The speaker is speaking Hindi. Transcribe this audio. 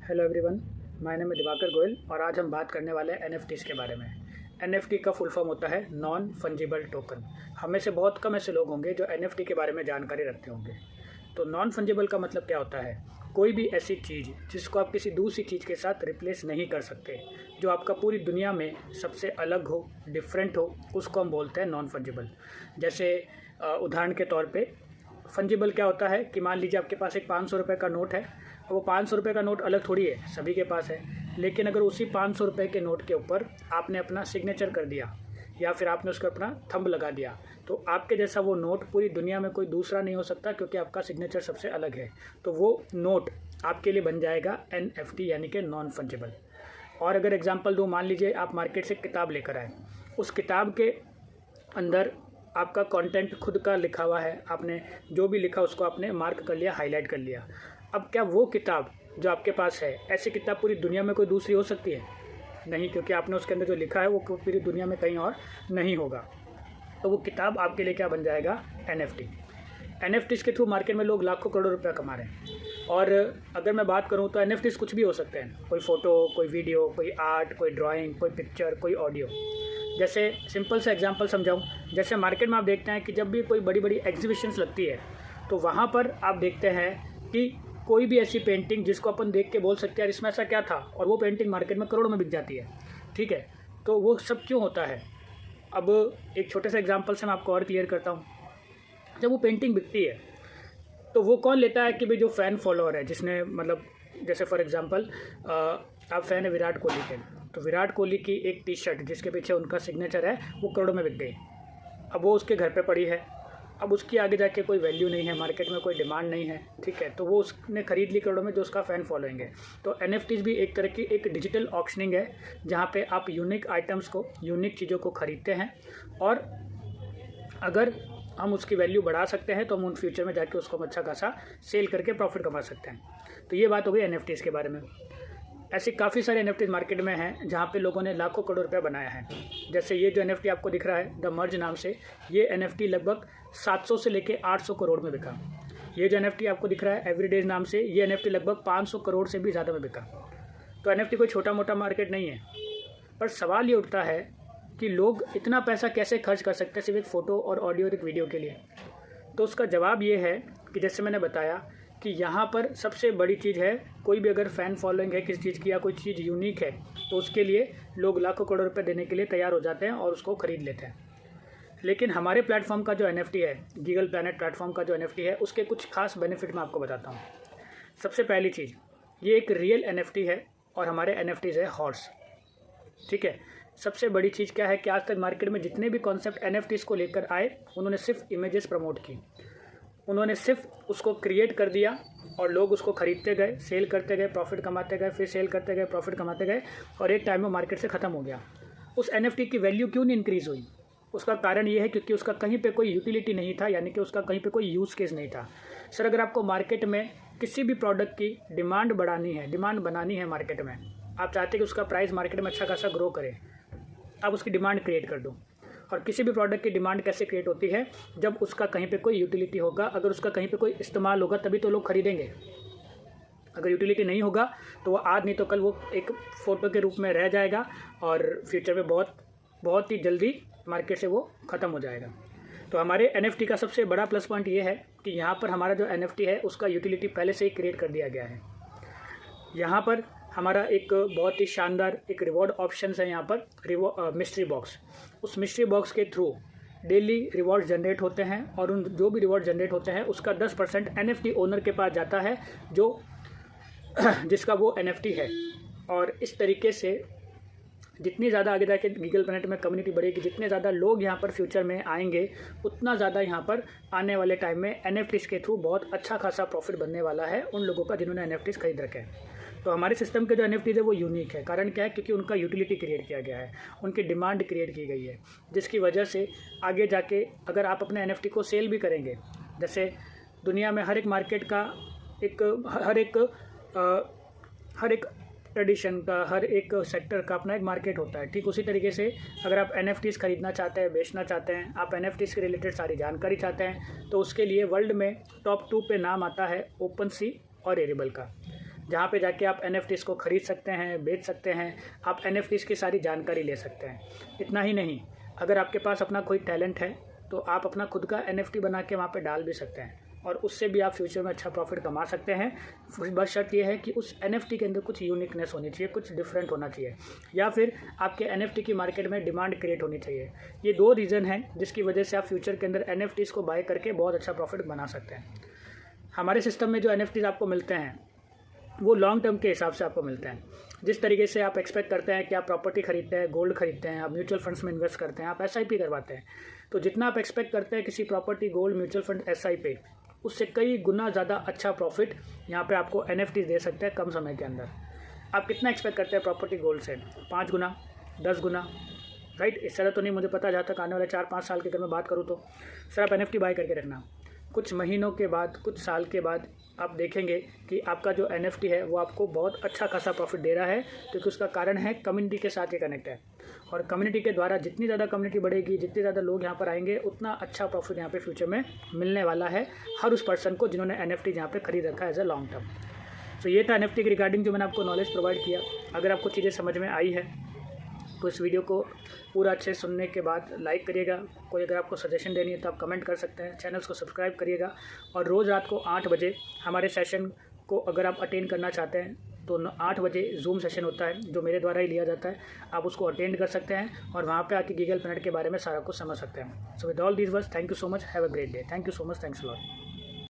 हेलो एवरीवन, माय नेम है दिवाकर गोयल और आज हम बात करने वाले हैं एनएफटीज़ के बारे में। एनएफटी का फुल फॉर्म होता है नॉन फंजिबल टोकन। हमें से बहुत कम ऐसे लोग होंगे जो एनएफटी के बारे में जानकारी रखते होंगे। तो नॉन फंजिबल का मतलब क्या होता है? कोई भी ऐसी चीज़ जिसको आप किसी दूसरी चीज़ के साथ रिप्लेस नहीं कर सकते, जो आपका पूरी दुनिया में सबसे अलग हो, डिफरेंट हो, उसको हम बोलते हैं नॉन फंजिबल। जैसे उदाहरण के तौर पे फंजिबल क्या होता है कि मान लीजिए आपके पास एक 500 रुपये का नोट है। वो 500 रुपये का नोट अलग थोड़ी है, सभी के पास है। लेकिन अगर उसी 500 रुपये के नोट के ऊपर आपने अपना सिग्नेचर कर दिया या फिर आपने उसको अपना थंब लगा दिया, तो आपके जैसा वो नोट पूरी दुनिया में कोई दूसरा नहीं हो सकता, क्योंकि आपका सिग्नेचर सबसे अलग है। तो वो नोट आपके लिए बन जाएगा एनएफटी, यानी कि नॉन फंजिबल। और अगर एग्जांपल दूँ, मान लीजिए आप मार्केट से किताब लेकर आए। उस किताब के अंदर आपका कंटेंट खुद का लिखा हुआ है, आपने जो भी लिखा उसको आपने मार्क कर लिया, हाईलाइट कर लिया। अब क्या वो किताब जो आपके पास है, ऐसी किताब पूरी दुनिया में कोई दूसरी हो सकती है? नहीं, क्योंकि आपने उसके अंदर जो लिखा है वो पूरी दुनिया में कहीं और नहीं होगा। तो वो किताब आपके लिए क्या बन जाएगा? एनएफटी। एनएफटीज़ के थ्रू मार्केट में लोग लाखों करोड़ रुपया कमा रहे हैं। और अगर मैं बात करूँ तो एनएफटीज़ कुछ भी हो सकते हैं। कोई फ़ोटो, कोई वीडियो, कोई आर्ट, कोई ड्राइंग, कोई पिक्चर, कोई ऑडियो। जैसे सिंपल सा एग्जांपल समझाऊँ, जैसे मार्केट में आप देखते हैं कि जब भी कोई बड़ी बड़ी एग्जीबिशंस लगती है, तो वहाँ पर आप देखते हैं कि कोई भी ऐसी पेंटिंग जिसको अपन देख के बोल सकते हैं यार इसमें ऐसा क्या था, और वो पेंटिंग मार्केट में करोड़ों में बिक जाती है। ठीक है, तो वो सब क्यों होता है? अब एक छोटे से एग्जांपल से मैं आपको और क्लियर करता हूँ। जब वो पेंटिंग बिकती है तो वो कौन लेता है? कि भाई जो फ़ैन फॉलोअर है, जिसने मतलब जैसे फॉर एग्जांपल आप फ़ैन है विराट कोहली के, तो विराट कोहली की एक टी शर्ट जिसके पीछे उनका सिग्नेचर है वो करोड़ों में बिक गई। अब वो उसके घर पे पड़ी है, अब उसकी आगे जाके कोई वैल्यू नहीं है, मार्केट में कोई डिमांड नहीं है। ठीक है, तो वो उसने खरीद ली करोड़ों में, जो उसका फ़ैन फॉलोइंग है। तो एनएफटीज़ भी एक तरह की एक डिजिटल ऑक्शनिंग है, जहाँ पे आप यूनिक आइटम्स को, यूनिक चीज़ों को ख़रीदते हैं, और अगर हम उसकी वैल्यू बढ़ा सकते हैं तो हम उन फ्यूचर में जाके उसको अच्छा खासा सेल करके प्रॉफिट कमा सकते हैं। तो ये बात हो गई एनएफटीज़ के बारे में। ऐसी काफ़ी सारे एनएफटीज़ मार्केट में हैं जहाँ पे लोगों ने लाखों करोड़ रुपया बनाया है। जैसे ये जो एनएफटी आपको दिख रहा है द मर्ज नाम से, ये एनएफटी लगभग 700 से लेके 800 करोड़ में बिका। ये जो एनएफटी आपको दिख रहा है एवरीडेज नाम से, ये एनएफटी लगभग 500 करोड़ से भी ज़्यादा में बिका। तो एनएफटी कोई छोटा मोटा मार्केट नहीं है। पर सवाल ये उठता है कि लोग इतना पैसा कैसे खर्च कर सकते हैं सिर्फ एक फ़ोटो और ऑडियो और एक वीडियो के लिए? तो उसका जवाब ये है कि जैसे मैंने बताया कि यहाँ पर सबसे बड़ी चीज़ है, कोई भी अगर फ़ैन फॉलोइंग है किसी चीज़ की या कोई चीज़ यूनिक है, तो उसके लिए लोग लाखों करोड़ रुपए देने के लिए तैयार हो जाते हैं और उसको ख़रीद लेते हैं। लेकिन हमारे प्लेटफॉर्म का जो एनएफटी है, गीगल प्लैनेट प्लेटफॉर्म का जो एनएफटी है, उसके कुछ खास बेनिफिट मैं आपको बताता हूँ। सबसे पहली चीज़, ये एक रियल एनएफटी है और हमारे एनएफटीज़ है हॉर्स। ठीक है, सबसे बड़ी चीज़ क्या है कि आज तक मार्केट में जितने भी कॉन्सेप्ट एनएफटीज़ को लेकर आए, उन्होंने सिर्फ इमेजेस प्रमोट की, उन्होंने सिर्फ उसको क्रिएट कर दिया और लोग उसको ख़रीदते गए, सेल करते गए, प्रॉफिट कमाते गए, फिर सेल करते गए, प्रॉफिट कमाते गए, और एक टाइम में मार्केट से ख़त्म हो गया। उस एनएफटी की वैल्यू क्यों नहीं इंक्रीज़ हुई? उसका कारण ये है क्योंकि उसका कहीं पे कोई यूटिलिटी नहीं था, यानी कि उसका कहीं पे कोई यूज़ केस नहीं था। सर, अगर आपको मार्केट में किसी भी प्रोडक्ट की डिमांड बढ़ानी है, डिमांड बनानी है मार्केट में, आप चाहते हैं कि उसका प्राइस मार्केट में अच्छा खासा ग्रो करे, आप उसकी डिमांड क्रिएट कर दो। और किसी भी प्रोडक्ट की डिमांड कैसे क्रिएट होती है? जब उसका कहीं पे कोई यूटिलिटी होगा, अगर उसका कहीं पे कोई इस्तेमाल होगा, तभी तो लोग खरीदेंगे। अगर यूटिलिटी नहीं होगा तो वो आज नहीं तो कल वो एक फ़ोटो के रूप में रह जाएगा और फ्यूचर में बहुत ही जल्दी मार्केट से वो ख़त्म हो जाएगा। तो हमारे एनएफटी का सबसे बड़ा प्लस पॉइंट ये है कि यहाँ पर हमारा जो एनएफटी है उसका यूटिलिटी पहले से ही क्रिएट कर दिया गया है। यहाँ पर हमारा एक बहुत ही शानदार एक रिवॉर्ड ऑप्शंस है। यहाँ पर मिस्ट्री बॉक्स, उस मिस्ट्री बॉक्स के थ्रू डेली रिवॉर्ड जनरेट होते हैं, और उन जो भी रिवॉर्ड जनरेट होते हैं उसका 10% एनएफटी ओनर के पास जाता है, जो जिसका वो एनएफटी है। और इस तरीके से जितनी ज़्यादा आगे जाके गूगल प्लैनेट में कम्युनिटी बढ़ेगी, जितने ज़्यादा लोग यहाँ पर फ्यूचर में आएंगे, उतना ज़्यादा यहाँ पर आने वाले टाइम में एनएफटीज़ के थ्रू बहुत अच्छा खासा प्रॉफिट बनने वाला है उन लोगों का जिन्होंने एनएफटीज़ खरीद रखे हैं। तो हमारे सिस्टम के जो एनएफटीज़ है वो यूनिक है। कारण क्या है? क्योंकि उनका यूटिलिटी क्रिएट किया गया है, उनकी डिमांड क्रिएट की गई है, जिसकी वजह से आगे जाके अगर आप अपने एनएफटी को सेल भी करेंगे, जैसे दुनिया में हर एक मार्केट का हर एक ट्रेडिशन का, हर एक सेक्टर का अपना एक मार्केट होता है। ठीक उसी तरीके से अगर आप एनएफटीज़ खरीदना चाहते हैं, बेचना चाहते हैं, आप एनएफटीज़ के रिलेटेड सारी जानकारी चाहते हैं, तो उसके लिए वर्ल्ड में टॉप 2 पे नाम आता है ओपन सी और एरेबल का। जहाँ पे जाके आप NFTs को ख़रीद सकते हैं, बेच सकते हैं, आप NFTs की सारी जानकारी ले सकते हैं। इतना ही नहीं, अगर आपके पास अपना कोई टैलेंट है तो आप अपना खुद का NFT बना के वहाँ पे डाल भी सकते हैं और उससे भी आप फ्यूचर में अच्छा प्रॉफिट कमा सकते हैं। बस शर्त ये है कि उस NFT के अंदर कुछ यूनिकनेस होनी चाहिए, कुछ डिफरेंट होना चाहिए, या फिर आपके NFT की मार्केट में डिमांड क्रिएट होनी चाहिए। ये 2 रीज़न हैं जिसकी वजह से आप फ्यूचर के अंदर NFTs को बाय करके बहुत अच्छा प्रॉफिट बना सकते हैं। हमारे सिस्टम में जो NFTs आपको मिलते हैं वो लॉन्ग टर्म के हिसाब से आपको मिलते हैं। जिस तरीके से आप एक्सपेक्ट करते हैं कि आप प्रॉपर्टी खरीदते हैं, गोल्ड खरीदते हैं, आप म्यूचुअल फंड्स में इन्वेस्ट करते हैं, आप SIP करवाते हैं, तो जितना आप एक्सपेक्ट करते हैं किसी property, gold, mutual fund, SI पे, उससे कई गुना ज़्यादा अच्छा प्रॉफिट यहाँ पे आपको NFTs दे सकते हैं कम समय के अंदर। आप कितना एक्सपेक्ट करते हैं प्रॉपर्टी गोल्ड से? 5 गुना, 10 गुना, राइट? इससे ज़्यादा तो नहीं मुझे पता। जहाँ तक आने वाले 4-5 साल की अगर मैं बात करूँ तो सर आप NFT बाय करके रखना। कुछ महीनों के बाद, कुछ साल के बाद आप देखेंगे कि आपका जो NFT है वो आपको बहुत अच्छा खासा प्रॉफिट दे रहा है, क्योंकि उसका कारण है कम्युनिटी के साथ ये कनेक्ट है। और कम्युनिटी के द्वारा जितनी ज़्यादा कम्युनिटी बढ़ेगी, जितने ज़्यादा लोग यहाँ पर आएंगे, उतना अच्छा प्रॉफिट यहाँ पे फ्यूचर में मिलने वाला है हर उस पर्सन को जिन्होंने NFT यहाँ पे खरीद रखा है एज ए लॉन्ग टर्म। तो ये था NFT के रिगार्डिंग जो मैंने आपको नॉलेज प्रोवाइड किया। अगर आपको चीज़ें समझ में आई है तो इस वीडियो को पूरा अच्छे सुनने के बाद लाइक करिएगा। कोई अगर आपको सजेशन देनी है तो आप कमेंट कर सकते हैं। चैनल्स को सब्सक्राइब करिएगा और रोज़ रात को 8 बजे हमारे सेशन को अगर आप अटेंड करना चाहते हैं तो 8 बजे जूम सेशन होता है जो मेरे द्वारा ही लिया जाता है। आप उसको अटेंड कर सकते हैं और वहाँ पे आके गीगल प्लैनेट के बारे में सारा कुछ समझ सकते हैं। So with all these words, thank you so much, have a great day. Thank you so much, thanks a lot.